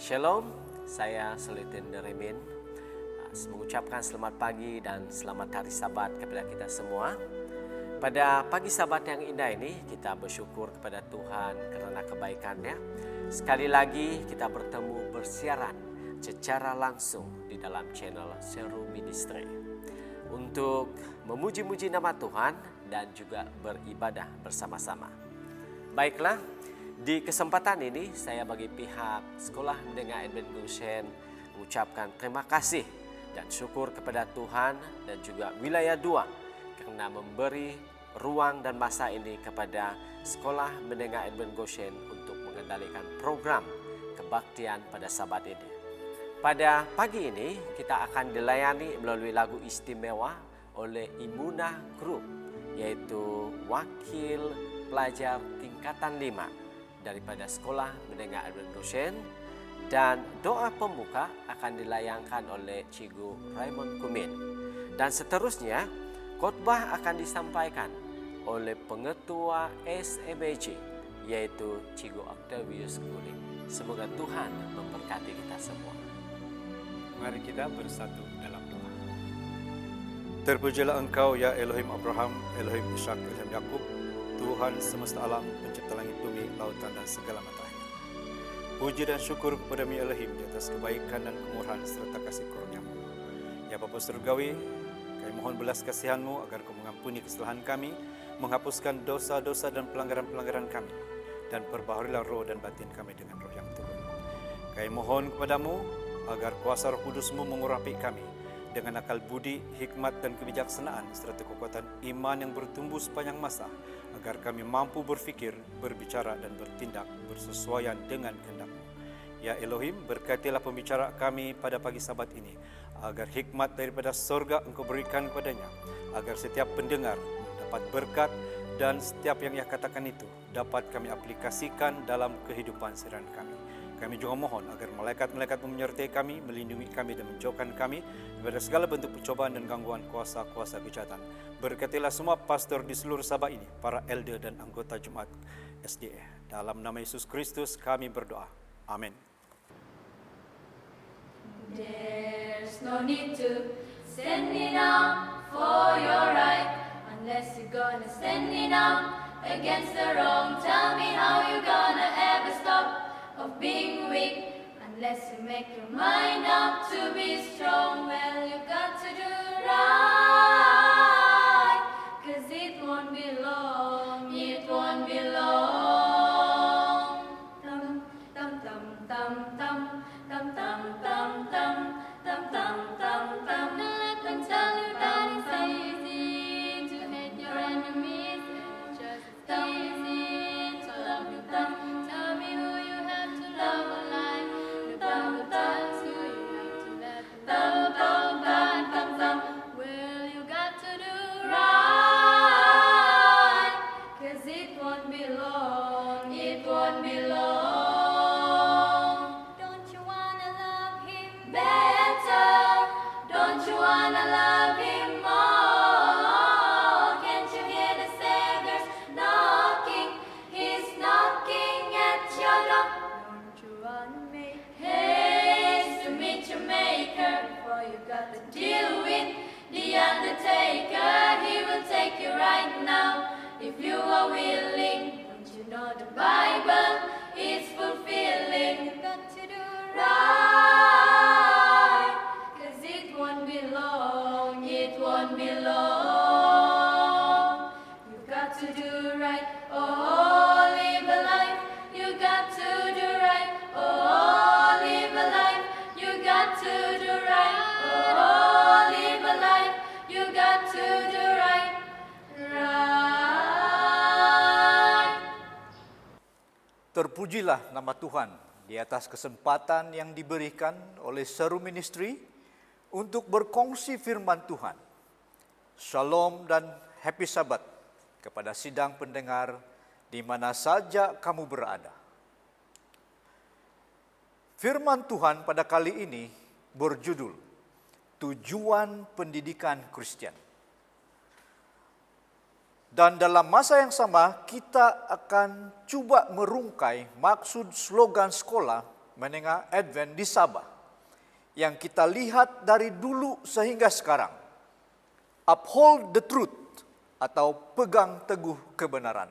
Shalom, saya Selitin Deremin. Mengucapkan selamat pagi dan selamat hari Sabat kepada kita semua. Pada pagi Sabat yang indah ini, kita bersyukur kepada Tuhan karena kebaikan-Nya. Sekali lagi kita bertemu bersiaran secara langsung di dalam channel Seru Ministry untuk memuji-muji nama Tuhan dan juga beribadah bersama-sama. Baiklah, di kesempatan ini saya bagi pihak Sekolah Menengah Advent Goshen mengucapkan terima kasih dan syukur kepada Tuhan dan juga wilayah 2 karena memberi ruang dan masa ini kepada Sekolah Menengah Advent Goshen untuk mengendalikan program kebaktian pada Sabat ini. Pada pagi ini kita akan dilayani melalui lagu istimewa oleh Imuna Group, yaitu wakil pelajar tingkatan 5 daripada Sekolah Menengah Advent Goshen, dan doa pembuka akan dilayangkan oleh Cikgu Raymond Kumin. Dan seterusnya khotbah akan disampaikan oleh Pengetua SMAJ, yaitu Cikgu Octavius Guling. Semoga Tuhan memberkati kita semua. Mari kita bersatu dalam doa. Terpujilah Engkau ya Elohim Abraham, Elohim Ishak, Elohim Yakub, Tuhan semesta alam, pencipta langit bumi, lautan dan segala mata air. Puji dan syukur kepada-Mu Elohim di atas kebaikan dan kemurahan serta kasih karunia-Mu. Ya Bapa Surgawi, kami mohon belas kasihan-Mu agar Kau mengampuni kesalahan kami, menghapuskan dosa-dosa dan pelanggaran-pelanggaran kami, dan perbaharilah roh dan batin kami dengan roh yang turun. Kami mohon kepada-Mu agar kuasa Roh Kudus-Mu mengurapi kami dengan akal budi, hikmat dan kebijaksanaan serta kekuatan iman yang bertumbuh sepanjang masa, agar kami mampu berfikir, berbicara dan bertindak bersesuaian dengan kehendak-Mu. Ya Elohim, berkatilah pembicara kami pada pagi Sabat ini, agar hikmat daripada sorga Engkau berikan kepadanya, agar setiap pendengar dapat berkat dan setiap yang Ia katakan itu dapat kami aplikasikan dalam kehidupan seharian kami. Kami juga mohon agar malaikat-malaikat menyertai kami, melindungi kami dan menjauhkan kami daripada segala bentuk pencobaan dan gangguan kuasa-kuasa kejahatan. Berkatilah semua pastor di seluruh Sabah ini, para elder dan anggota Jemaat SDA. Dalam nama Yesus Kristus kami berdoa. Amin. There's no need to stand me down for your right, unless you're gonna stand me down against the wrong. Tell me how you gonna ever stop of being weak, unless you make your mind up to be strong. Well, you got to do right, 'cause it won't be long, it won't be long. Tum tum tum tum tum tum tum tum tum tum tum tum tum. Let them tell you that it's easy to hate your enemies, it's just easy to love them. Tell me who you have to love alive. That's who you have to let them. Well, you got to do right, 'cause it won't be long, it won't be long. Don't you wanna love Him better? Don't you wanna love Him more? Can't you hear the Savior's knocking? He's knocking at your door. Don't you wanna make haste to meet your Maker? Before you got to deal with the undertaker. He will take you right now if you are willing. Don't you know the Bible is fulfilling? You got to do right, 'cause it won't be long, it won't be long. You got to do right, oh, live a life. You got to do right, oh, live a life. You got to do right, oh, live a life. You got to do right, right. Terpujilah nama Tuhan di atas kesempatan yang diberikan oleh Seru Ministry untuk berkongsi firman Tuhan. Shalom dan happy Sabat kepada sidang pendengar di mana saja kamu berada. Firman Tuhan pada kali ini berjudul Tujuan Pendidikan Kristen. Dan dalam masa yang sama kita akan coba merungkai maksud slogan sekolah menengah Advent di Sabah yang kita lihat dari dulu sehingga sekarang. Uphold the truth atau pegang teguh kebenaran.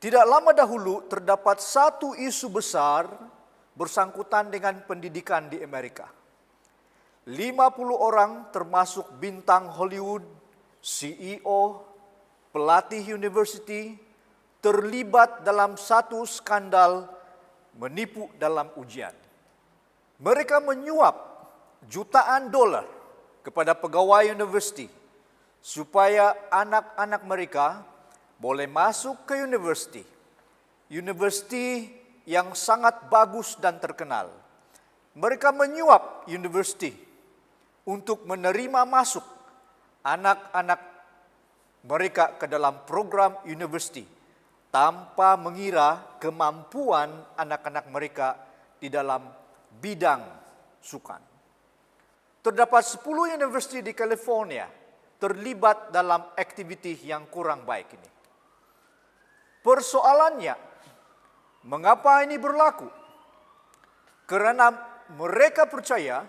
Tidak lama dahulu terdapat satu isu besar bersangkutan dengan pendidikan di Amerika. 50 orang termasuk bintang Hollywood, CEO, pelatih university, terlibat dalam satu skandal menipu dalam ujian. Mereka menyuap jutaan dolar kepada pegawai universiti supaya anak-anak mereka boleh masuk ke universiti. Universiti yang sangat bagus dan terkenal. Mereka menyuap universiti untuk menerima masuk anak-anak mereka ke dalam program universiti tanpa mengira kemampuan anak-anak mereka di dalam bidang sukan. Terdapat 10 universiti di California terlibat dalam aktiviti yang kurang baik ini. Persoalannya, mengapa ini berlaku? Karena mereka percaya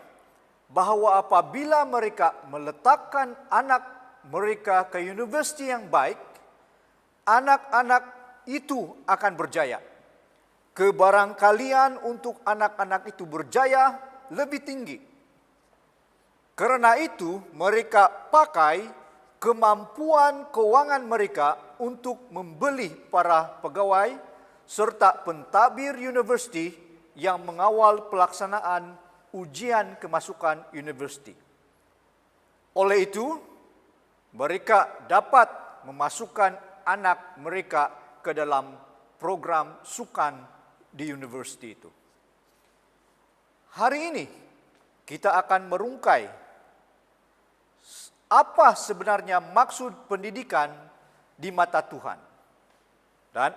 bahwa apabila mereka meletakkan anak mereka ke universiti yang baik, anak-anak itu akan berjaya. Kebarangkalian untuk anak-anak itu berjaya lebih tinggi. Karena itu mereka pakai kemampuan keuangan mereka untuk membeli para pegawai serta pentadbir universiti yang mengawal pelaksanaan ujian kemasukan universiti. Oleh itu, mereka dapat memasukkan anak mereka ke dalam program sukan di universiti itu. Hari ini kita akan merungkai apa sebenarnya maksud pendidikan di mata Tuhan dan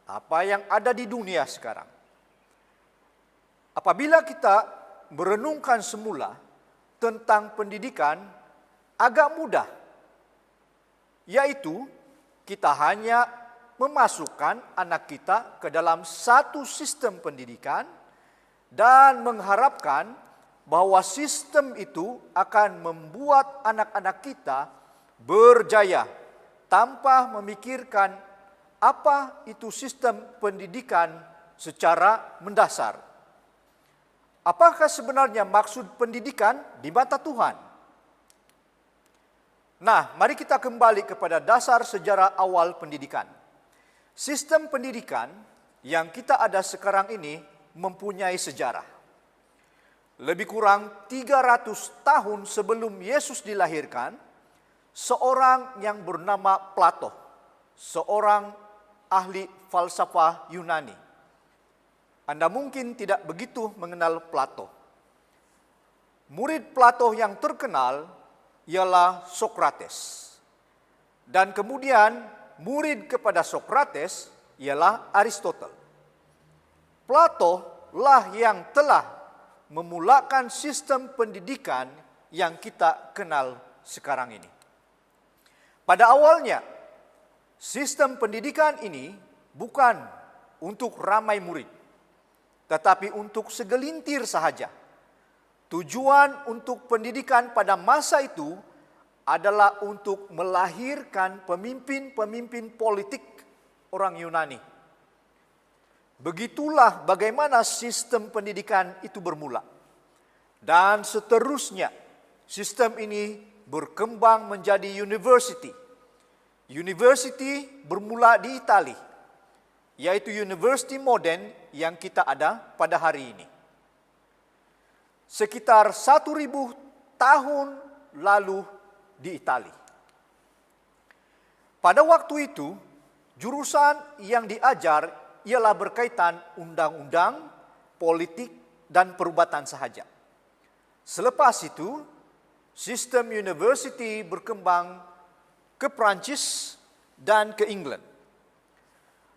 apa yang ada di dunia sekarang. Apabila kita merenungkan semula tentang pendidikan, agak mudah, yaitu kita hanya memasukkan anak kita ke dalam satu sistem pendidikan dan mengharapkan bahwa sistem itu akan membuat anak-anak kita berjaya tanpa memikirkan apa itu sistem pendidikan secara mendasar. Apakah sebenarnya maksud pendidikan di mata Tuhan? Nah, mari kita kembali kepada dasar sejarah awal pendidikan. Sistem pendidikan yang kita ada sekarang ini mempunyai sejarah. Lebih kurang 300 tahun sebelum Yesus dilahirkan, seorang yang bernama Plato, seorang ahli falsafah Yunani. Anda mungkin tidak begitu mengenal Plato. Murid Plato yang terkenal ialah Sokrates. Dan kemudian murid kepada Sokrates ialah Aristotle. Plato lah yang telah memulakan sistem pendidikan yang kita kenal sekarang ini. Pada awalnya, sistem pendidikan ini bukan untuk ramai murid, tetapi untuk segelintir sahaja. Tujuan untuk pendidikan pada masa itu adalah untuk melahirkan pemimpin-pemimpin politik orang Yunani. Begitulah bagaimana sistem pendidikan itu bermula. Dan seterusnya, sistem ini berkembang menjadi university. University bermula di Itali, yaitu university modern yang kita ada pada hari ini. Sekitar 1000 tahun lalu di Itali. Pada waktu itu, jurusan yang diajar ialah berkaitan undang-undang, politik, dan perubatan sahaja. Selepas itu, sistem university berkembang ke Prancis dan ke England.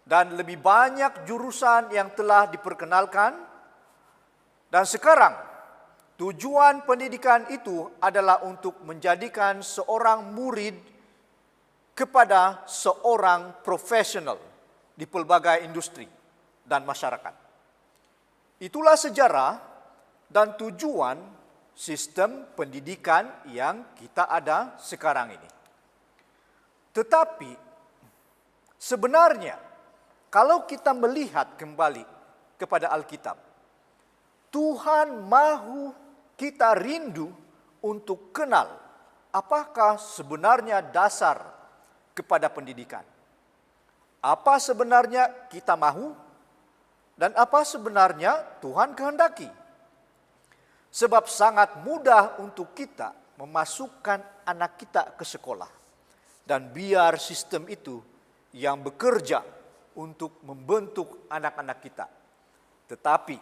Dan lebih banyak jurusan yang telah diperkenalkan. Dan sekarang, tujuan pendidikan itu adalah untuk menjadikan seorang murid kepada seorang profesional di pelbagai industri dan masyarakat. Itulah sejarah dan tujuan sistem pendidikan yang kita ada sekarang ini. Tetapi sebenarnya kalau kita melihat kembali kepada Alkitab, Tuhan mahu kita rindu untuk kenal apakah sebenarnya dasar kepada pendidikan. Apa sebenarnya kita mahu dan apa sebenarnya Tuhan kehendaki. Sebab sangat mudah untuk kita memasukkan anak kita ke sekolah. Dan biar sistem itu yang bekerja untuk membentuk anak-anak kita. Tetapi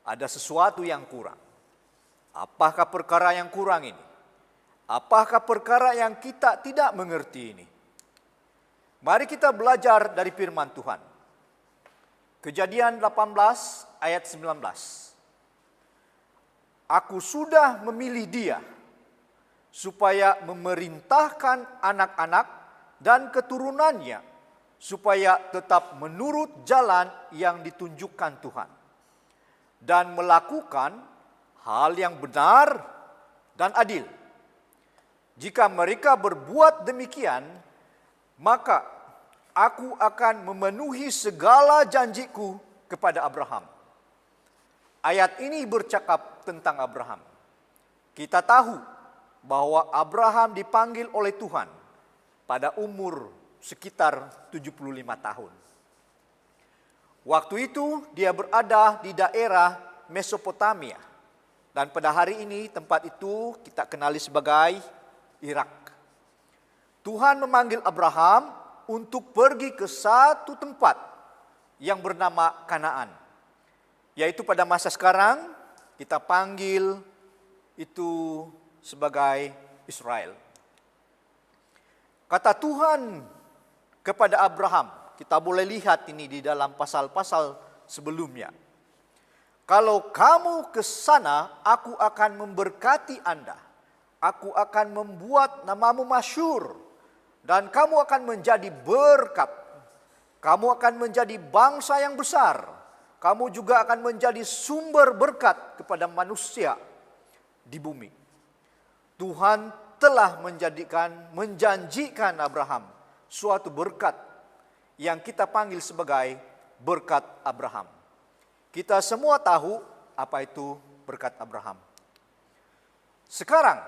ada sesuatu yang kurang. Apakah perkara yang kurang ini? Apakah perkara yang kita tidak mengerti ini? Mari kita belajar dari firman Tuhan. Kejadian 18 ayat 19. Aku sudah memilih dia supaya memerintahkan anak-anak dan keturunannya supaya tetap menurut jalan yang ditunjukkan Tuhan dan melakukan hal yang benar dan adil. Jika mereka berbuat demikian, maka aku akan memenuhi segala janjiku kepada Abraham. Ayat ini bercakap tentang Abraham. Kita tahu bahwa Abraham dipanggil oleh Tuhan pada umur sekitar 75 tahun. Waktu itu dia berada di daerah Mesopotamia. Dan pada hari ini tempat itu kita kenali sebagai Irak. Tuhan memanggil Abraham untuk pergi ke satu tempat yang bernama Kanaan. Yaitu pada masa sekarang kita panggil itu sebagai Israel. Kata Tuhan kepada Abraham, kita boleh lihat ini di dalam pasal-pasal sebelumnya. Kalau kamu ke sana, aku akan memberkati Anda. Aku akan membuat namamu masyhur. Dan kamu akan menjadi berkat. Kamu akan menjadi bangsa yang besar. Kamu juga akan menjadi sumber berkat kepada manusia di bumi. Tuhan telah menjanjikan Abraham suatu berkat yang kita panggil sebagai berkat Abraham. Kita semua tahu apa itu berkat Abraham. Sekarang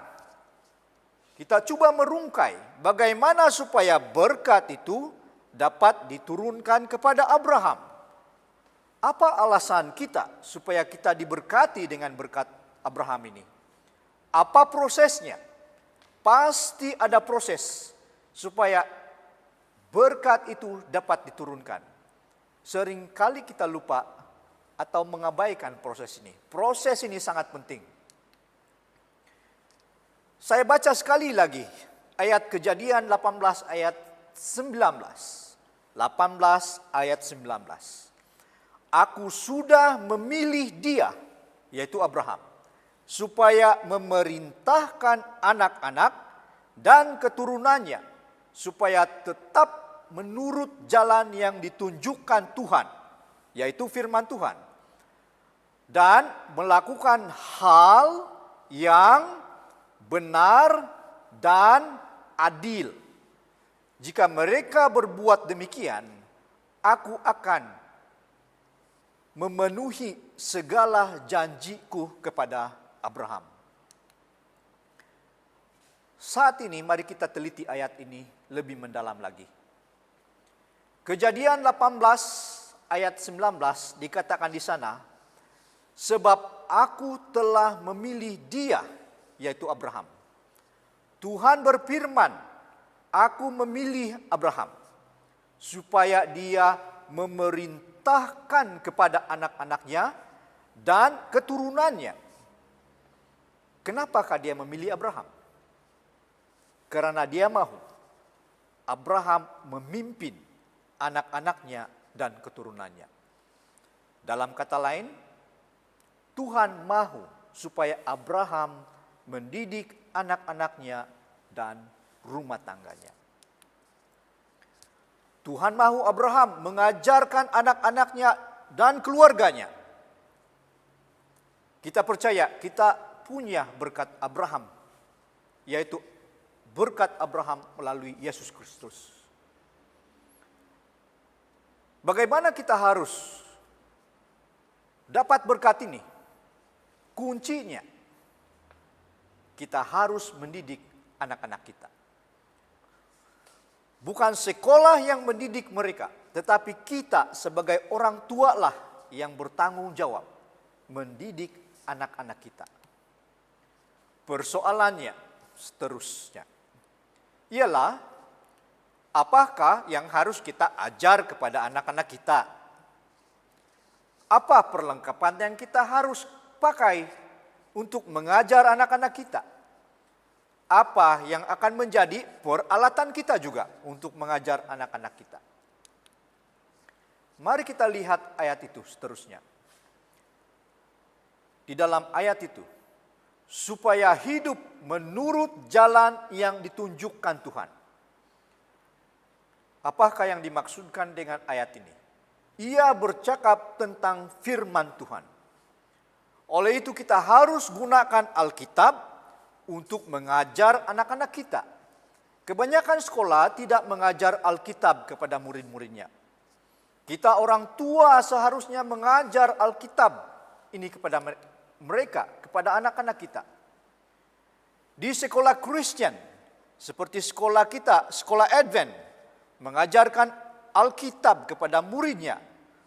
kita coba merungkai bagaimana supaya berkat itu dapat diturunkan kepada Abraham. Apa alasan kita supaya kita diberkati dengan berkat Abraham ini? Apa prosesnya? Pasti ada proses supaya berkat itu dapat diturunkan. Seringkali kita lupa atau mengabaikan proses ini. Proses ini sangat penting. Saya baca sekali lagi ayat Kejadian 18 ayat 19. 18 ayat 19. Aku sudah memilih dia, yaitu Abraham, supaya memerintahkan anak-anak dan keturunannya, supaya tetap menurut jalan yang ditunjukkan Tuhan, yaitu firman Tuhan, dan melakukan hal yang benar dan adil. Jika mereka berbuat demikian, aku akan memenuhi segala janjiku kepada Abraham. Saat ini mari kita teliti ayat ini lebih mendalam lagi. Kejadian 18 ayat 19 dikatakan di sana, sebab aku telah memilih dia, yaitu Abraham. Tuhan berfirman, aku memilih Abraham supaya dia memerintahkan kepada anak-anaknya dan keturunannya. Kenapakah dia memilih Abraham? Karena dia mahu Abraham memimpin anak-anaknya dan keturunannya. Dalam kata lain, Tuhan mahu supaya Abraham mendidik anak-anaknya dan rumah tangganya. Tuhan mahu Abraham mengajarkan anak-anaknya dan keluarganya Kita percaya kita punya berkat Abraham, yaitu berkat Abraham melalui Yesus Kristus. Bagaimana kita harus dapat berkat ini? Kuncinya, kita harus mendidik anak-anak kita. Bukan sekolah yang mendidik mereka, tetapi kita sebagai orang tua lah yang bertanggung jawab mendidik anak-anak kita. Persoalannya seterusnya ialah, apakah yang harus kita ajar kepada anak-anak kita? Apa perlengkapan yang kita harus pakai untuk mengajar anak-anak kita? Apa yang akan menjadi peralatan kita juga untuk mengajar anak-anak kita? Mari kita lihat ayat itu seterusnya. Di dalam ayat itu, supaya hidup menurut jalan yang ditunjukkan Tuhan. Apakah yang dimaksudkan dengan ayat ini? Ia bercakap tentang firman Tuhan. Oleh itu kita harus gunakan Alkitab untuk mengajar anak-anak kita. Kebanyakan sekolah tidak mengajar Alkitab kepada murid-muridnya. Kita orang tua seharusnya mengajar Alkitab ini kepada mereka, kepada anak-anak kita. Di sekolah Kristen, seperti sekolah kita, sekolah Advent, mengajarkan Alkitab kepada muridnya.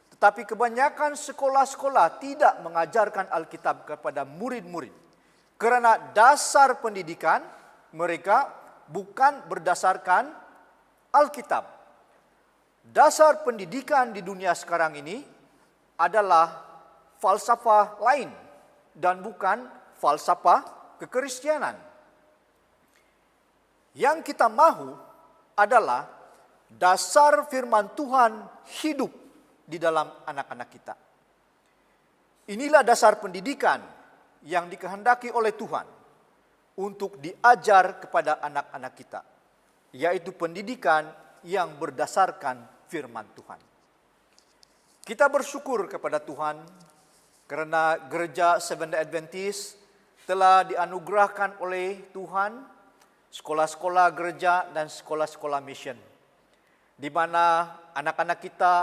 Tetapi kebanyakan sekolah-sekolah tidak mengajarkan Alkitab kepada murid-murid. Karena dasar pendidikan mereka bukan berdasarkan Alkitab. Dasar pendidikan di dunia sekarang ini adalah falsafah lain dan bukan falsafah kekristenan. Yang kita mahu adalah dasar firman Tuhan hidup di dalam anak-anak kita. Inilah dasar pendidikan yang dikehendaki oleh Tuhan untuk diajar kepada anak-anak kita, yaitu pendidikan yang berdasarkan firman Tuhan. Kita bersyukur kepada Tuhan karena gereja Seventh-day Adventist telah dianugerahkan oleh Tuhan sekolah-sekolah gereja dan sekolah-sekolah mission, di mana anak-anak kita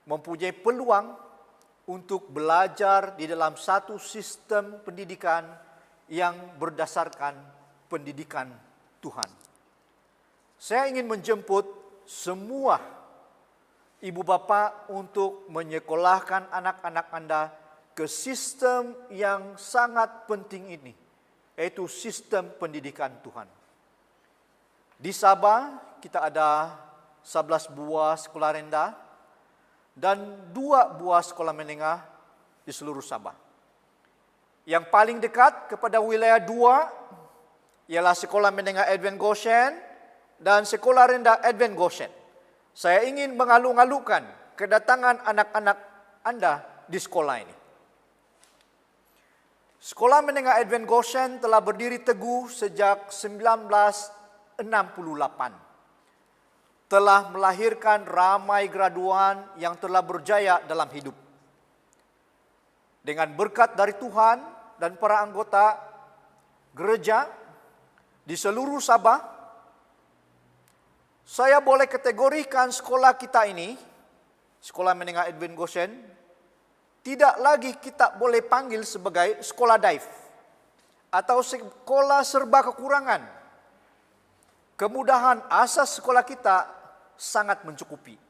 mempunyai peluang untuk belajar di dalam satu sistem pendidikan yang berdasarkan pendidikan Tuhan. Saya ingin menjemput semua ibu bapa untuk menyekolahkan anak-anak Anda ke sistem yang sangat penting ini, yaitu sistem pendidikan Tuhan. Di Sabah kita ada 11 buah sekolah rendah dan 2 buah sekolah menengah di seluruh Sabah. Yang paling dekat kepada wilayah 2 ialah sekolah menengah Advent Goshen dan sekolah rendah Advent Goshen. Saya ingin mengalu-alukan kedatangan anak-anak Anda di sekolah ini. Sekolah menengah Advent Goshen telah berdiri teguh sejak 1968. Telah melahirkan ramai graduan yang telah berjaya dalam hidup. Dengan berkat dari Tuhan dan para anggota gereja di seluruh Sabah, saya boleh kategorikan sekolah kita ini, sekolah menengah Advent Goshen, tidak lagi kita boleh panggil sebagai sekolah dive atau sekolah serba kekurangan. Kemudahan asas sekolah kita sangat mencukupi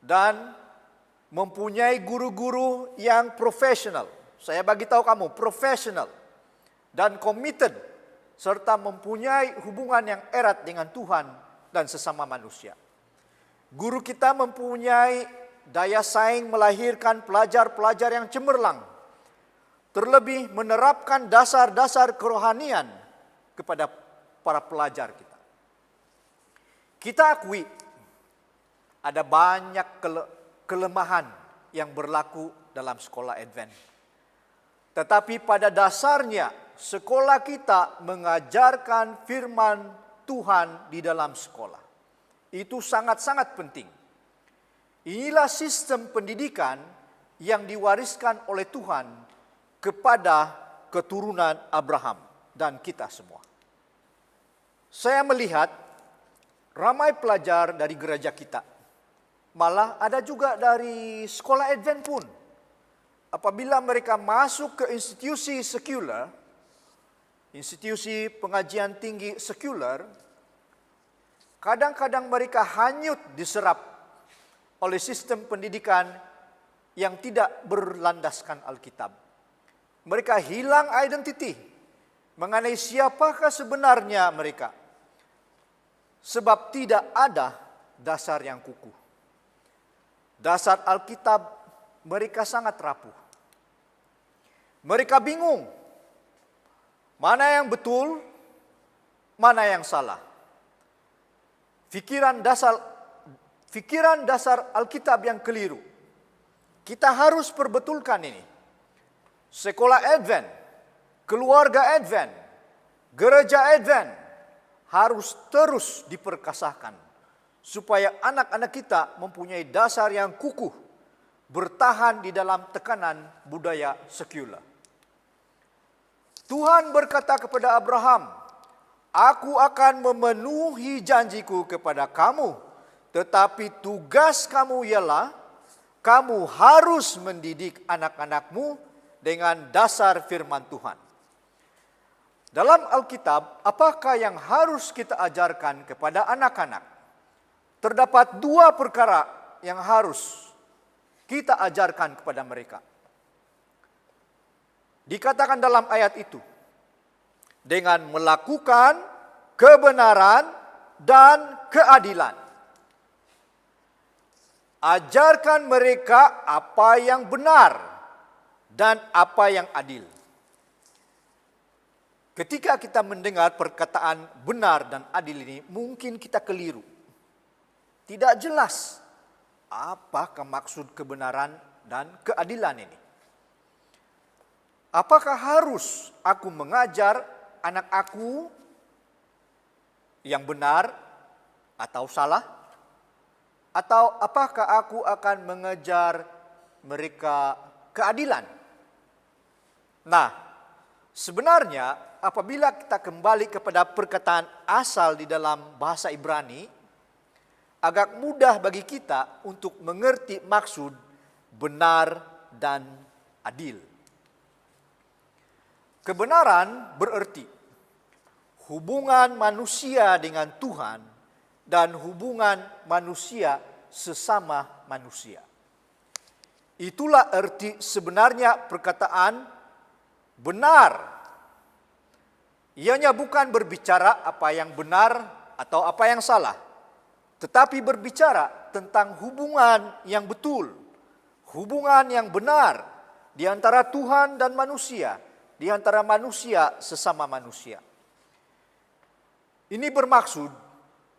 dan mempunyai guru-guru yang profesional. Saya bagi tahu kamu, profesional dan committed serta mempunyai hubungan yang erat dengan Tuhan dan sesama manusia. Guru kita mempunyai daya saing melahirkan pelajar-pelajar yang cemerlang, terlebih menerapkan dasar-dasar kerohanian kepada para pelajar kita. Kita akui ada banyak kelemahan yang berlaku dalam sekolah Advent. Tetapi pada dasarnya sekolah kita mengajarkan firman Tuhan di dalam sekolah. Itu sangat-sangat penting. Inilah sistem pendidikan yang diwariskan oleh Tuhan kepada keturunan Abraham dan kita semua. Saya melihat ramai pelajar dari gereja kita, malah ada juga dari sekolah Advent pun. Apabila mereka masuk ke institusi sekuler, institusi pengajian tinggi sekuler, kadang-kadang mereka hanyut diserap oleh sistem pendidikan yang tidak berlandaskan Alkitab. Mereka hilang identiti mengenai siapakah sebenarnya mereka, sebab tidak ada dasar yang kukuh. Dasar Alkitab mereka sangat rapuh. Mereka bingung mana yang betul, mana yang salah. Pikiran dasar Alkitab yang keliru. Kita harus perbetulkan ini. Sekolah Advent, keluarga Advent, gereja Advent harus terus diperkasahkan supaya anak-anak kita mempunyai dasar yang kukuh, bertahan di dalam tekanan budaya sekuler. Tuhan berkata kepada Abraham, "Aku akan memenuhi janjiku kepada kamu, tetapi tugas kamu ialah kamu harus mendidik anak-anakmu dengan dasar firman Tuhan." Dalam Alkitab, apakah yang harus kita ajarkan kepada anak-anak? Terdapat dua perkara yang harus kita ajarkan kepada mereka. Dikatakan dalam ayat itu, dengan melakukan kebenaran dan keadilan. Ajarkan mereka apa yang benar dan apa yang adil. Ketika kita mendengar perkataan benar dan adil ini, mungkin kita keliru. Tidak jelas apakah maksud kebenaran dan keadilan ini. Apakah harus aku mengajar anak aku yang benar atau salah? Atau apakah aku akan mengejar mereka keadilan? Nah, sebenarnya apabila kita kembali kepada perkataan asal di dalam bahasa Ibrani, agak mudah bagi kita untuk mengerti maksud benar dan adil. Kebenaran berarti hubungan manusia dengan Tuhan dan hubungan manusia sesama manusia. Itulah arti sebenarnya perkataan benar. Ianya bukan berbicara apa yang benar atau apa yang salah, tetapi berbicara tentang hubungan yang betul, hubungan yang benar di antara Tuhan dan manusia, di antara manusia sesama manusia. Ini bermaksud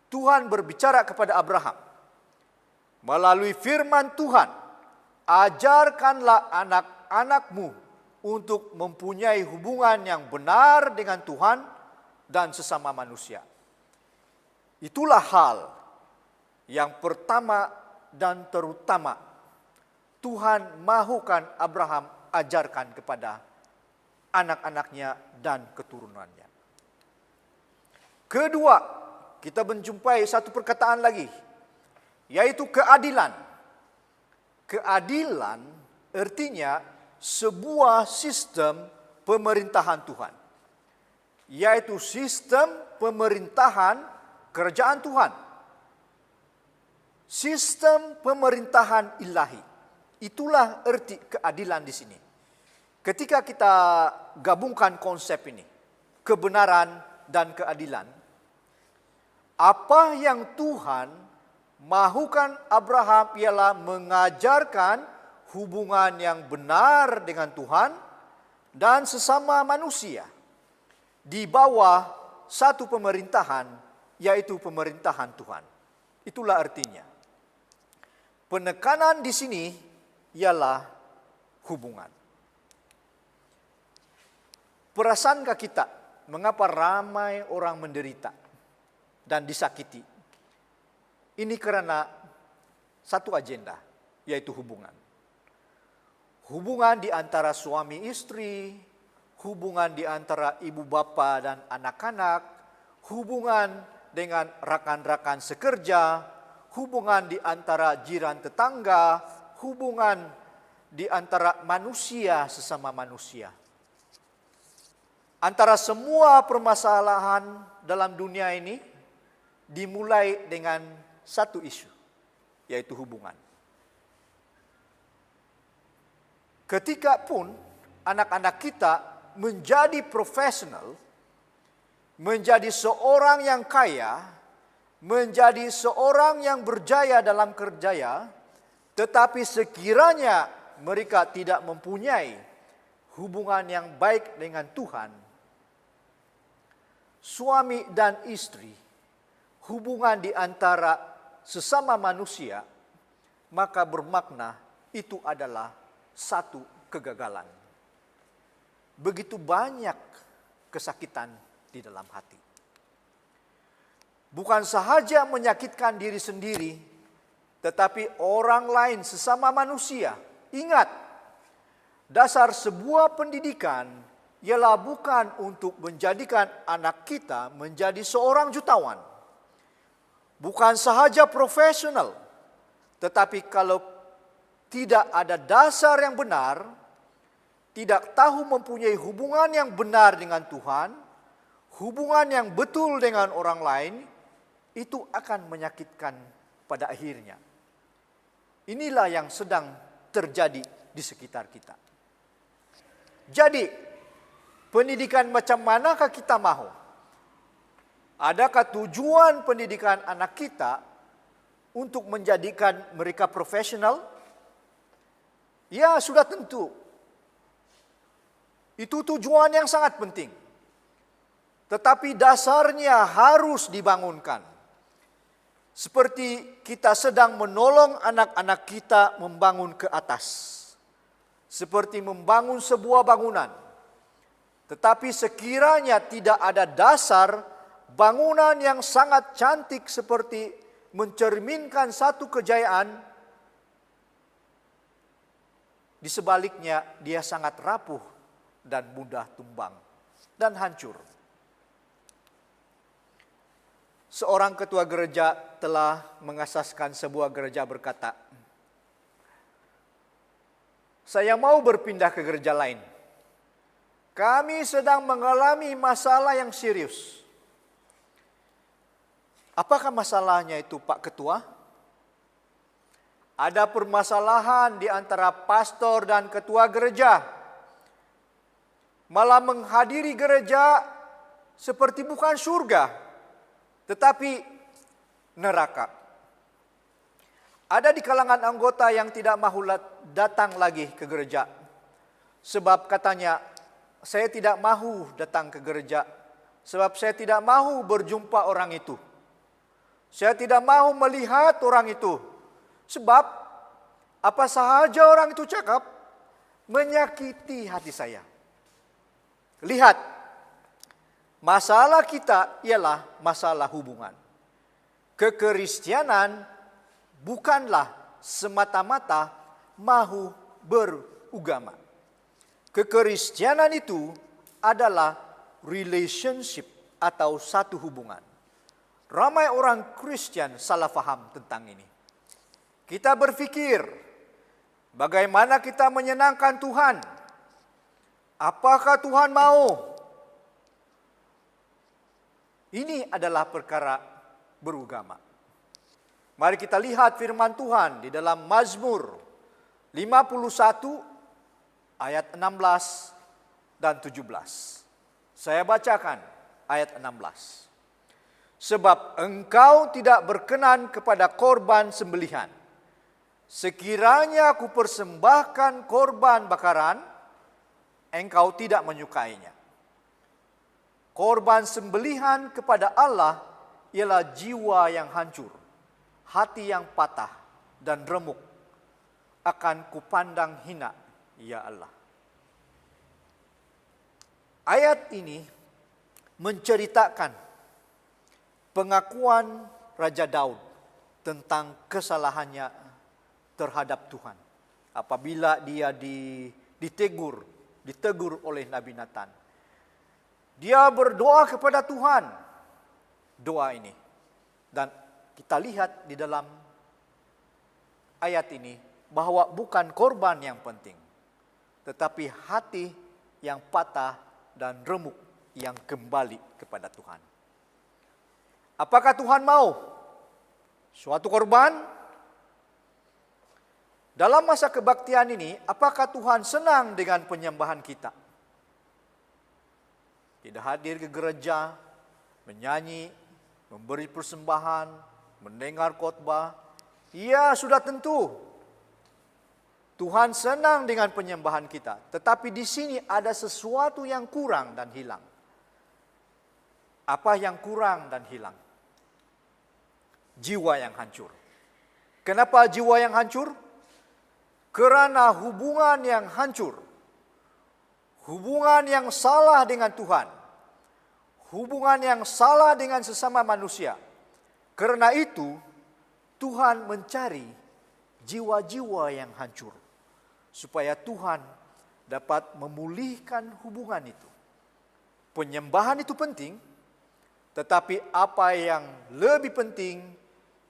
Tuhan berbicara kepada Abraham melalui firman Tuhan, ajarkanlah anak-anakmu untuk mempunyai hubungan yang benar dengan Tuhan dan sesama manusia. Itulah hal yang pertama dan terutama Tuhan mahukan Abraham ajarkan kepada anak-anaknya dan keturunannya. Kedua, kita menjumpai satu perkataan lagi, yaitu keadilan. Keadilan artinya sebuah sistem pemerintahan Tuhan, yaitu sistem pemerintahan kerajaan Tuhan. Sistem pemerintahan ilahi. Itulah arti keadilan di sini. Ketika kita gabungkan konsep ini, kebenaran dan keadilan, apa yang Tuhan mahukan Abraham ialah mengajarkan hubungan yang benar dengan Tuhan dan sesama manusia di bawah satu pemerintahan, yaitu pemerintahan Tuhan. Itulah artinya. Penekanan di sini ialah hubungan. Perasaankah kita mengapa ramai orang menderita dan disakiti? Ini karena satu agenda, yaitu hubungan. hubungan di antara suami istri, hubungan di antara ibu bapa dan anak-anak, hubungan dengan rakan-rakan sekerja, hubungan di antara jiran tetangga, hubungan di antara manusia sesama manusia. Antara semua permasalahan dalam dunia ini dimulai dengan satu isu, yaitu hubungan. Ketika pun anak-anak kita menjadi profesional, menjadi seorang yang kaya, menjadi seorang yang berjaya dalam kerjaya, tetapi sekiranya mereka tidak mempunyai hubungan yang baik dengan Tuhan, suami dan istri, hubungan di antara sesama manusia, maka bermakna itu adalah satu kegagalan. Begitu banyak kesakitan di dalam hati. Bukan sahaja menyakitkan diri sendiri, tetapi orang lain sesama manusia. Ingat, dasar sebuah pendidikan ialah bukan untuk menjadikan anak kita menjadi seorang jutawan. Bukan sahaja profesional, tetapi kalau tidak ada dasar yang benar, tidak tahu mempunyai hubungan yang benar dengan Tuhan, hubungan yang betul dengan orang lain, itu akan menyakitkan pada akhirnya. Inilah yang sedang terjadi di sekitar kita. Jadi, pendidikan macam manakah kita mahu? Adakah tujuan pendidikan anak kita untuk menjadikan mereka profesional? Ya, sudah tentu. Itu tujuan yang sangat penting. Tetapi dasarnya harus dibangunkan. Seperti kita sedang menolong anak-anak kita membangun ke atas. Seperti membangun sebuah bangunan. Tetapi sekiranya tidak ada dasar bangunan yang sangat cantik seperti mencerminkan satu kejayaan, di sebaliknya dia sangat rapuh dan mudah tumbang dan hancur. Seorang ketua gereja telah mengasaskan sebuah gereja berkata, "Saya mau berpindah ke gereja lain. Kami sedang mengalami masalah yang serius." Apakah masalahnya itu, Pak Ketua? Ada permasalahan di antara pastor dan ketua gereja. Malah menghadiri gereja seperti bukan surga, tetapi neraka. Ada di kalangan anggota yang tidak mahu datang lagi ke gereja. Sebab katanya, saya tidak mahu datang ke gereja. Sebab saya tidak mahu berjumpa orang itu. Saya tidak mahu melihat orang itu. Sebab apa sahaja orang itu cakap menyakiti hati saya. Lihat, masalah kita ialah masalah hubungan. Kekristianan bukanlah semata-mata mahu beragama. Kekristianan itu adalah relationship atau satu hubungan. Ramai orang Kristen salah faham tentang ini. Kita berpikir, bagaimana kita menyenangkan Tuhan? Apakah Tuhan mau? Ini adalah perkara beragama. Mari kita lihat firman Tuhan di dalam Mazmur 51 ayat 16 dan 17. Saya bacakan ayat 16. Sebab engkau tidak berkenan kepada korban sembelihan. Sekiranya aku persembahkan korban bakaran, engkau tidak menyukainya. Korban sembelihan kepada Allah ialah jiwa yang hancur, hati yang patah dan remuk. Akan kupandang hina, ya Allah. Ayat ini menceritakan pengakuan Raja Daud tentang kesalahannya terhadap Tuhan. apabila dia ditegur oleh Nabi Nathan. Dia berdoa kepada Tuhan, doa ini. Dan kita lihat di dalam ayat ini bahwa bukan korban yang penting, tetapi hati yang patah dan remuk yang kembali kepada Tuhan. Apakah Tuhan mau suatu korban? Dalam masa kebaktian ini, apakah Tuhan senang dengan penyembahan kita? Tidak hadir ke gereja, menyanyi, memberi persembahan, mendengar khotbah. Ya, sudah tentu Tuhan senang dengan penyembahan kita. Tetapi di sini ada sesuatu yang kurang dan hilang. Apa yang kurang dan hilang? Jiwa yang hancur. Kenapa jiwa yang hancur? Karena hubungan yang hancur. Hubungan yang salah dengan Tuhan. Hubungan yang salah dengan sesama manusia. Karena itu, Tuhan mencari jiwa-jiwa yang hancur. Supaya Tuhan dapat memulihkan hubungan itu. Penyembahan itu penting, tetapi apa yang lebih penting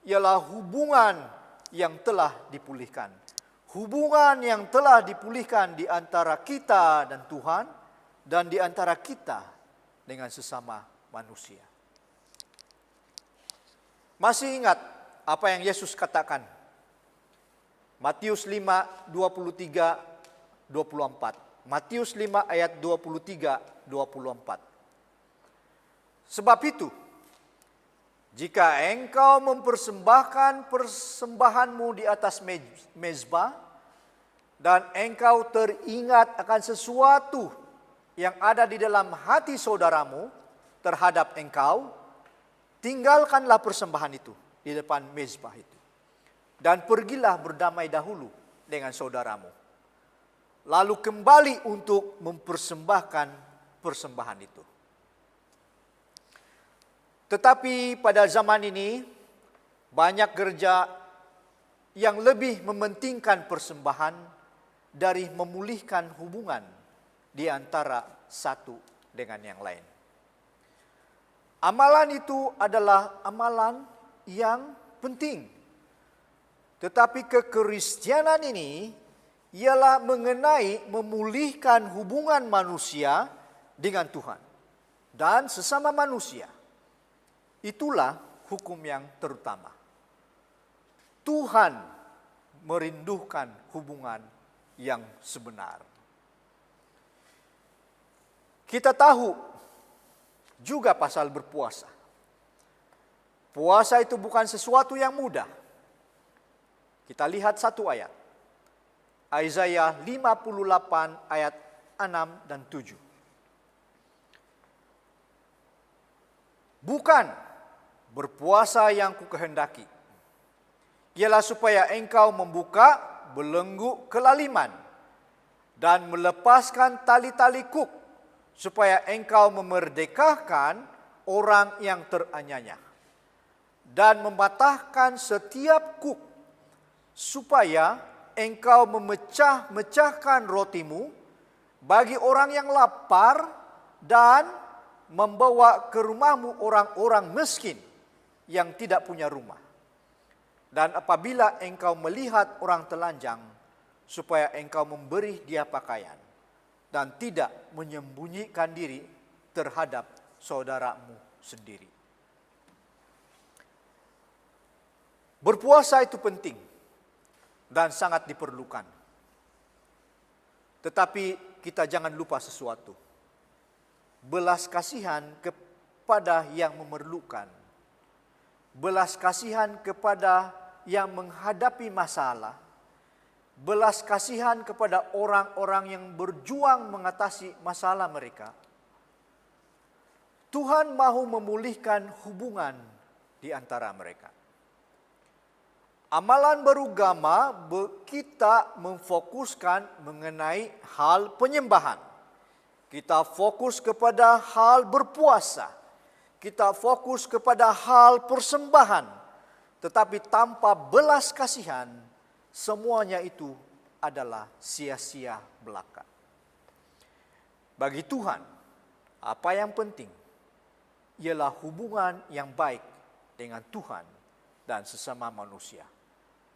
ialah hubungan yang telah dipulihkan. Hubungan yang telah dipulihkan di antara kita dan Tuhan, dan di antara kita dengan sesama manusia. Masih ingat apa yang Yesus katakan? Matius 5, 23, 24. Matius 5 ayat 23, 24. Sebab itu, jika engkau mempersembahkan persembahanmu di atas mezbah, dan engkau teringat akan sesuatu yang ada di dalam hati saudaramu terhadap engkau, tinggalkanlah persembahan itu di depan mezbah itu. Dan pergilah berdamai dahulu dengan saudaramu. Lalu kembali untuk mempersembahkan persembahan itu. Tetapi pada zaman ini, banyak gereja yang lebih mementingkan persembahan dari memulihkan hubungan di antara satu dengan yang lain. Amalan itu adalah amalan yang penting. Tetapi kekristianan ini ialah mengenai memulihkan hubungan manusia dengan Tuhan dan sesama manusia. Itulah hukum yang terutama. Tuhan merindukan hubungan yang sebenar. Kita tahu juga pasal berpuasa. Puasa itu bukan sesuatu yang mudah. Kita lihat satu ayat. Yesaya 58 ayat 6 dan 7. Bukan berpuasa yang kukehendaki, ialah supaya engkau membuka belenggu kelaliman dan melepaskan tali-tali kuk, supaya engkau memerdekakan orang yang teraniaya dan mematahkan setiap kuk, supaya engkau memecah-mecahkan rotimu bagi orang yang lapar dan membawa ke rumahmu orang-orang miskin yang tidak punya rumah. Dan apabila engkau melihat orang telanjang, supaya engkau memberi dia pakaian dan tidak menyembunyikan diri terhadap saudaramu sendiri. Berpuasa itu penting dan sangat diperlukan. Tetapi kita jangan lupa sesuatu. Belas kasihan kepada yang memerlukan. Belas kasihan kepada yang menghadapi masalah. Belas kasihan kepada orang-orang yang berjuang mengatasi masalah mereka. Tuhan mahu memulihkan hubungan di antara mereka. Amalan berugama kita memfokuskan mengenai hal penyembahan. Kita fokus kepada hal berpuasa. Kita fokus kepada hal persembahan. Tetapi tanpa belas kasihan, semuanya itu adalah sia-sia belaka. Bagi Tuhan, apa yang penting ialah hubungan yang baik dengan Tuhan dan sesama manusia.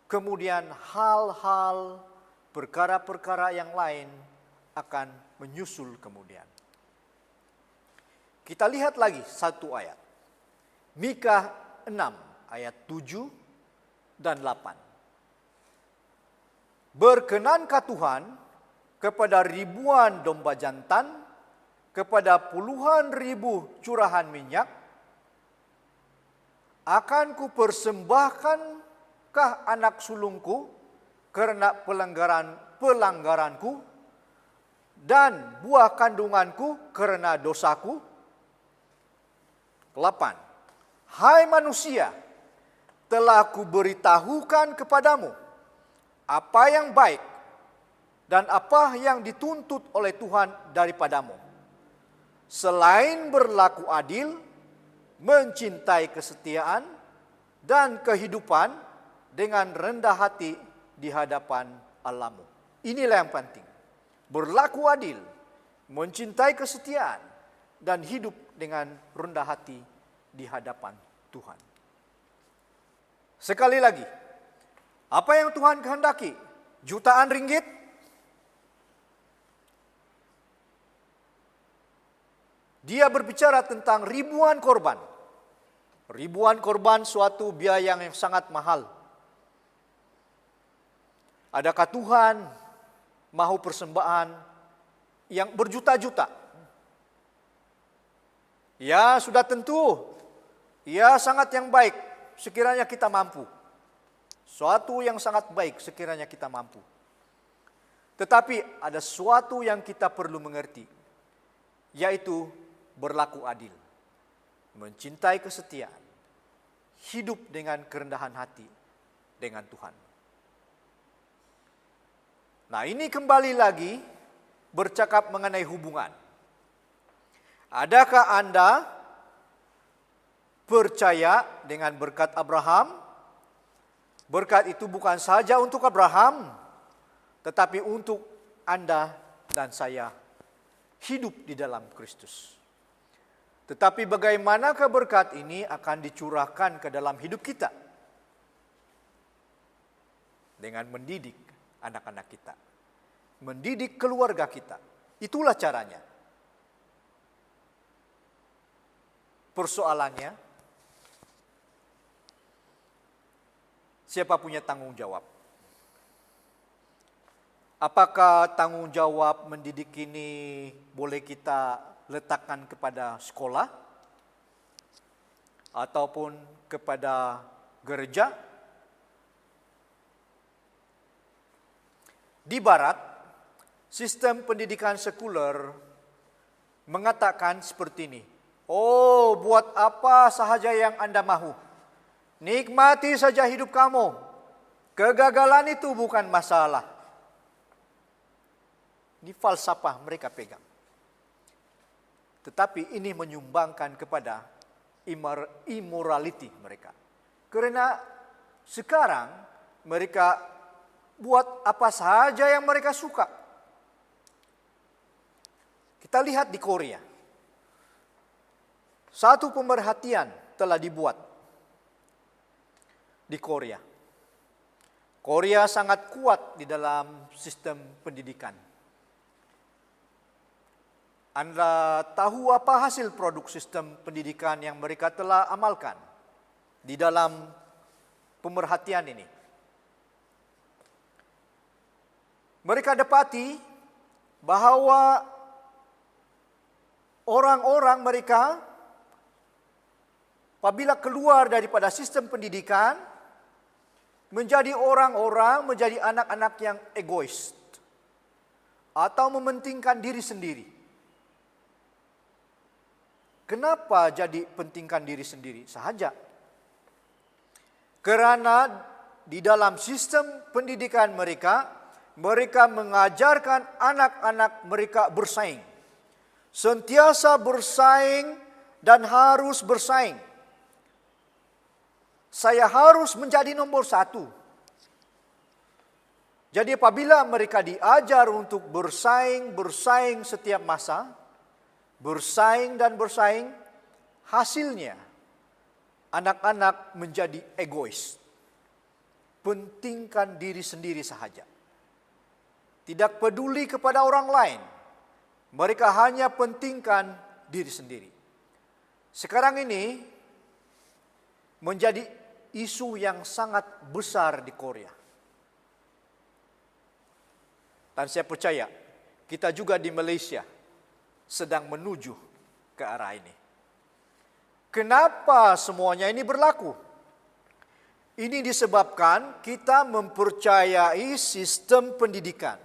Kemudian hal-hal, perkara-perkara yang lain akan menyusul kemudian. Kita lihat lagi satu ayat. Mika 6 ayat 7 dan 8. Berkenankah Tuhan kepada ribuan domba jantan, kepada puluhan ribu curahan minyak? Akan ku persembahkankah anak sulungku karena pelanggaranku dan buah kandunganku karena dosaku? 8. Hai manusia, telah kuberitahukan kepadamu apa yang baik dan apa yang dituntut oleh Tuhan daripadamu. Selain berlaku adil, mencintai kesetiaan dan kehidupan dengan rendah hati di hadapan Allahmu. Inilah yang penting. Berlaku adil, mencintai kesetiaan dan hidup dengan rendah hati di hadapan Tuhan. Sekali lagi, apa yang Tuhan kehendaki? Jutaan ringgit? Dia berbicara tentang ribuan korban. Ribuan korban suatu biaya yang sangat mahal. Adakah Tuhan mahu persembahan yang berjuta-juta? Ya, sudah tentu. Ya, sangat yang baik sekiranya kita mampu. Suatu yang sangat baik sekiranya kita mampu. Tetapi ada sesuatu yang kita perlu mengerti, yaitu berlaku adil, mencintai kesetiaan, hidup dengan kerendahan hati dengan Tuhan. Nah, ini kembali lagi bercakap mengenai hubungan. Adakah Anda percaya dengan berkat Abraham? Berkat itu bukan saja untuk Abraham, tetapi untuk Anda dan saya hidup di dalam Kristus. Tetapi bagaimanakah berkat ini akan dicurahkan ke dalam hidup kita? Dengan mendidik anak-anak kita, mendidik keluarga kita. Itulah caranya. Persoalannya, siapa punya tanggung jawab? Apakah tanggung jawab mendidik ini boleh kita letakkan kepada sekolah ataupun kepada gereja? Di Barat, sistem pendidikan sekuler mengatakan seperti ini. Oh, buat apa sahaja yang Anda mahu. Nikmati saja hidup kamu. Kegagalan itu bukan masalah. Ini falsafah mereka pegang. Tetapi ini menyumbangkan kepada immorality mereka. Karena sekarang mereka buat apa saja yang mereka suka. Kita lihat di Korea. Satu pemerhatian telah dibuat di Korea. Korea sangat kuat di dalam sistem pendidikan. Anda tahu apa hasil produk sistem pendidikan yang mereka telah amalkan di dalam pemerhatian ini? Mereka dapati bahwa orang-orang mereka apabila keluar daripada sistem pendidikan, menjadi orang-orang, menjadi anak-anak yang egois atau mementingkan diri sendiri. Kenapa jadi pentingkan diri sendiri? Sahaja. Karena di dalam sistem pendidikan mereka, mereka mengajarkan anak-anak mereka bersaing. Sentiasa bersaing dan harus bersaing. Saya harus menjadi nomor 1. Jadi apabila mereka diajar untuk bersaing setiap masa, bersaing, hasilnya anak-anak menjadi egois. Pentingkan diri sendiri sahaja. Tidak peduli kepada orang lain. Mereka hanya pentingkan diri sendiri. Sekarang ini menjadi isu yang sangat besar di Korea. Dan saya percaya kita juga di Malaysia sedang menuju ke arah ini. Kenapa semuanya ini berlaku? Ini disebabkan kita mempercayai sistem pendidikan.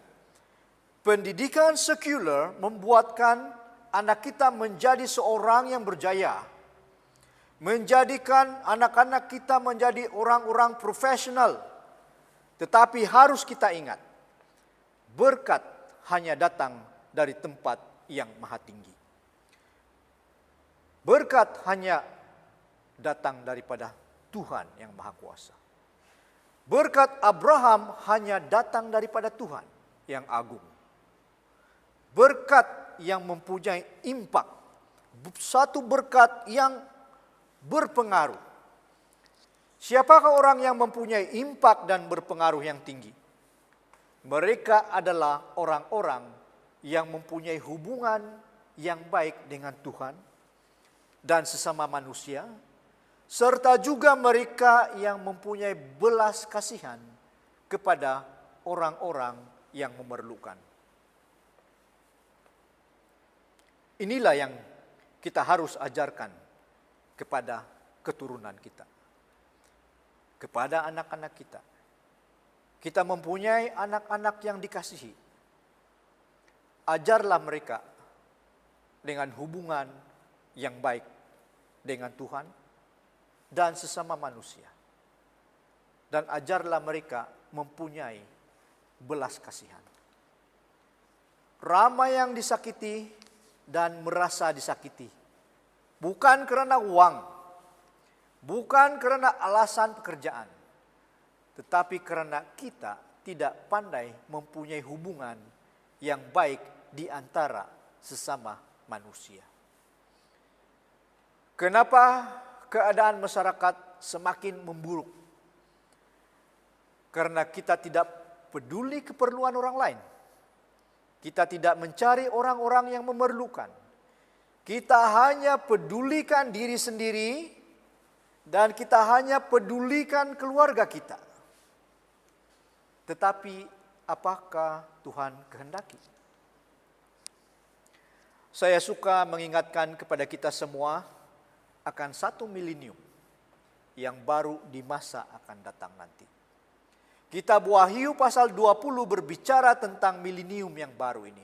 Pendidikan sekuler membuatkan anak kita menjadi seorang yang berjaya. Menjadikan anak-anak kita menjadi orang-orang profesional. Tetapi harus kita ingat, berkat hanya datang dari tempat yang maha tinggi. Berkat hanya datang daripada Tuhan yang maha kuasa. Berkat Abraham hanya datang daripada Tuhan yang agung. Berkat yang mempunyai impak. Satu berkat yang berpengaruh. Siapakah orang yang mempunyai impak dan berpengaruh yang tinggi? Mereka adalah orang-orang yang mempunyai hubungan yang baik dengan Tuhan dan sesama manusia, serta juga mereka yang mempunyai belas kasihan kepada orang-orang yang memerlukan. Inilah yang kita harus ajarkan kepada keturunan kita, kepada anak-anak kita. Kita mempunyai anak-anak yang dikasihi. Ajarlah mereka dengan hubungan yang baik dengan Tuhan dan sesama manusia. Dan ajarlah mereka mempunyai belas kasihan. Ramai yang disakiti dan merasa disakiti. Bukan karena uang, bukan karena alasan pekerjaan, tetapi karena kita tidak pandai mempunyai hubungan yang baik di antara sesama manusia. Kenapa keadaan masyarakat semakin memburuk? Karena kita tidak peduli keperluan orang lain. Kita tidak mencari orang-orang yang memerlukan. Kita hanya pedulikan diri sendiri dan kita hanya pedulikan keluarga kita. Tetapi apakah Tuhan kehendaki? Saya suka mengingatkan kepada kita semua akan satu milenium yang baru di masa akan datang nanti. Kitab Wahyu pasal 20 berbicara tentang milenium yang baru ini.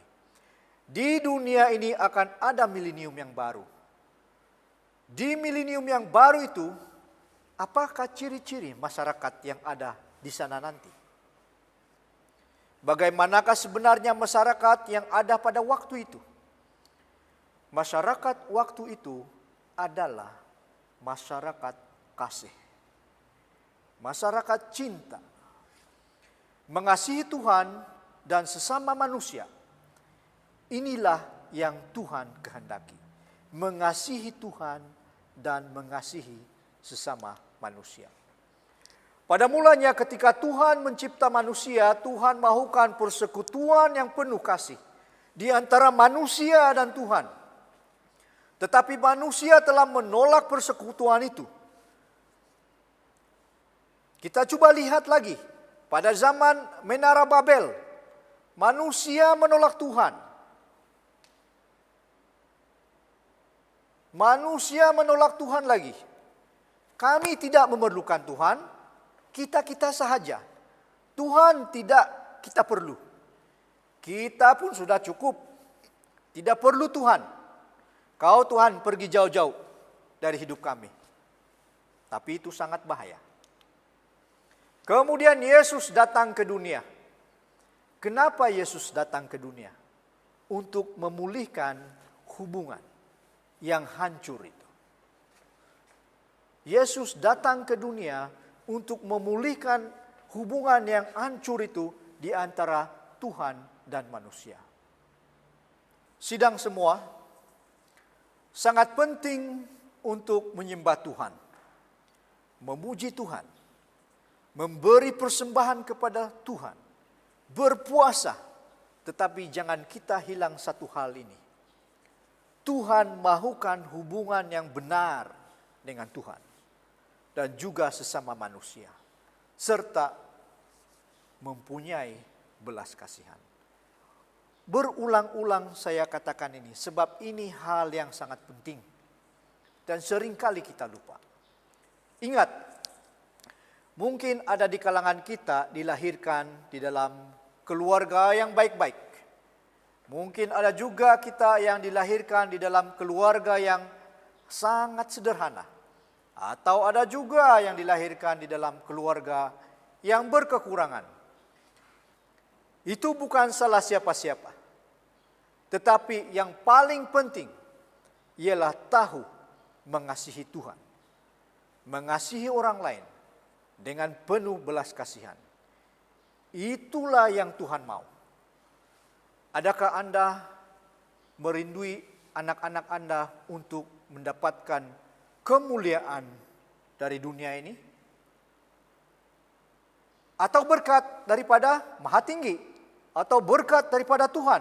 Di dunia ini akan ada milenium yang baru. Di milenium yang baru itu, apakah ciri-ciri masyarakat yang ada di sana nanti? Bagaimanakah sebenarnya masyarakat yang ada pada waktu itu? Masyarakat waktu itu adalah masyarakat kasih. Masyarakat cinta. Mengasihi Tuhan dan sesama manusia. Inilah yang Tuhan kehendaki. Mengasihi Tuhan dan mengasihi sesama manusia. Pada mulanya ketika Tuhan mencipta manusia, Tuhan mahukan persekutuan yang penuh kasih di antara manusia dan Tuhan. Tetapi manusia telah menolak persekutuan itu. Kita coba lihat lagi. Pada zaman Menara Babel, manusia menolak Tuhan. Manusia menolak Tuhan lagi. Kami tidak memerlukan Tuhan, kita sahaja. Tuhan tidak kita perlu. Kita pun sudah cukup. Tidak perlu Tuhan. Kau Tuhan pergi jauh-jauh dari hidup kami. Tapi itu sangat bahaya. Kemudian Yesus datang ke dunia. Kenapa Yesus datang ke dunia? Untuk memulihkan hubungan yang hancur itu. Yesus datang ke dunia untuk memulihkan hubungan yang hancur itu di antara Tuhan dan manusia. Sidang semua, sangat penting untuk menyembah Tuhan, memuji Tuhan, memberi persembahan kepada Tuhan, berpuasa, tetapi jangan kita hilang satu hal ini. Tuhan mahukan hubungan yang benar dengan Tuhan dan juga sesama manusia, serta mempunyai belas kasihan. Berulang-ulang saya katakan ini, sebab ini hal yang sangat penting dan seringkali kita lupa. Ingat, mungkin ada di kalangan kita dilahirkan di dalam keluarga yang baik-baik. Mungkin ada juga kita yang dilahirkan di dalam keluarga yang sangat sederhana. Atau ada juga yang dilahirkan di dalam keluarga yang berkekurangan. Itu bukan salah siapa-siapa. Tetapi yang paling penting ialah tahu mengasihi Tuhan. Mengasihi orang lain dengan penuh belas kasihan. Itulah yang Tuhan mau. Adakah Anda merindui anak-anak Anda untuk mendapatkan kemuliaan dari dunia ini? Atau berkat daripada Maha Tinggi? Atau berkat daripada Tuhan?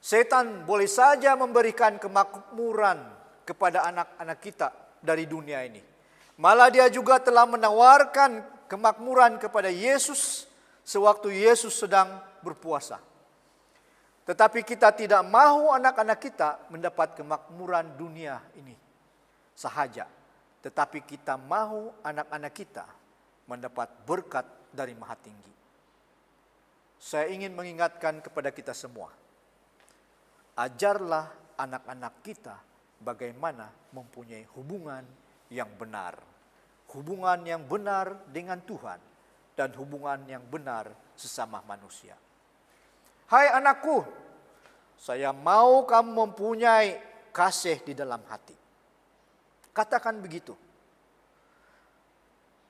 Setan boleh saja memberikan kemakmuran kepada anak-anak kita dari dunia ini. Malah dia juga telah menawarkan kemakmuran kepada Yesus sewaktu Yesus sedang berpuasa. Tetapi kita tidak mahu anak-anak kita mendapat kemakmuran dunia ini sahaja. Tetapi kita mahu anak-anak kita mendapat berkat dari Maha Tinggi. Saya ingin mengingatkan kepada kita semua. Ajarlah anak-anak kita bagaimana mempunyai hubungan yang benar. Hubungan yang benar dengan Tuhan. Dan hubungan yang benar sesama manusia. Hai anakku, saya mau kamu mempunyai kasih di dalam hati. Katakan begitu.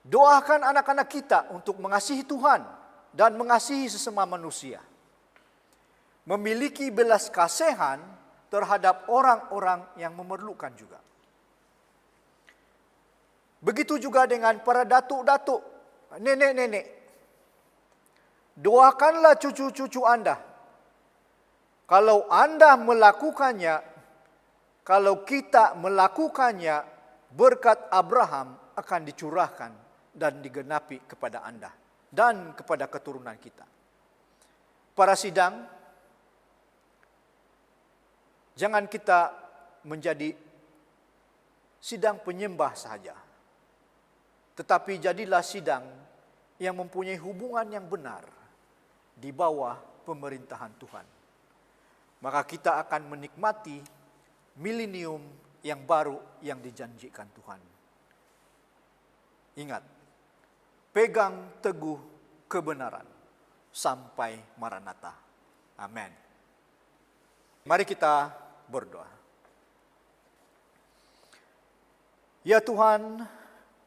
Doakan anak-anak kita untuk mengasihi Tuhan dan mengasihi sesama manusia. Memiliki belas kasihan terhadap orang-orang yang memerlukan juga. Begitu juga dengan para datuk-datuk, nenek-nenek. Doakanlah cucu-cucu Anda. Kalau Anda melakukannya, kalau kita melakukannya, berkat Abraham akan dicurahkan dan digenapi kepada Anda dan kepada keturunan kita. Para sidang, jangan kita menjadi sidang penyembah saja. Tetapi jadilah sidang yang mempunyai hubungan yang benar di bawah pemerintahan Tuhan. Maka kita akan menikmati milenium yang baru yang dijanjikan Tuhan. Ingat, pegang teguh kebenaran sampai Maranatha. Amin. Mari kita berdoa. Ya Tuhan,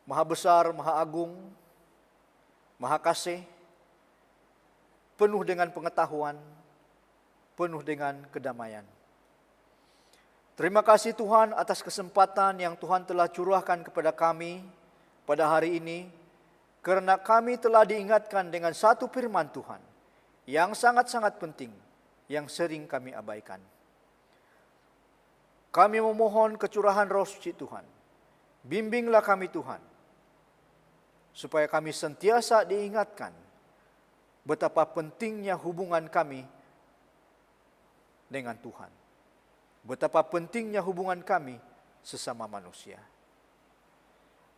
Maha besar, Maha agung, Maha kasih, penuh dengan pengetahuan, penuh dengan kedamaian. Terima kasih Tuhan atas kesempatan yang Tuhan telah curahkan kepada kami pada hari ini, karena kami telah diingatkan dengan satu firman Tuhan yang sangat-sangat penting, yang sering kami abaikan. Kami memohon kecurahan Roh Suci Tuhan. Bimbinglah kami Tuhan, supaya kami sentiasa diingatkan betapa pentingnya hubungan kami dengan Tuhan. Betapa pentingnya hubungan kami sesama manusia.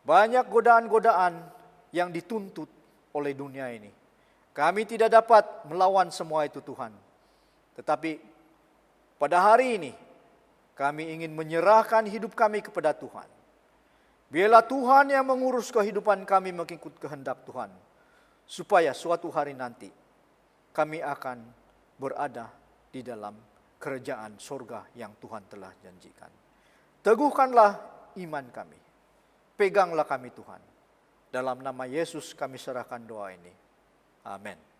Banyak godaan-godaan yang dituntut oleh dunia ini. Kami tidak dapat melawan semua itu Tuhan. Tetapi pada hari ini kami ingin menyerahkan hidup kami kepada Tuhan. Biarlah Tuhan yang mengurus kehidupan kami mengikut kehendak Tuhan. Supaya suatu hari nanti kami akan berada di dalam kerajaan surga yang Tuhan telah janjikan. Teguhkanlah iman kami. Peganglah kami Tuhan. Dalam nama Yesus kami serahkan doa ini. Amin.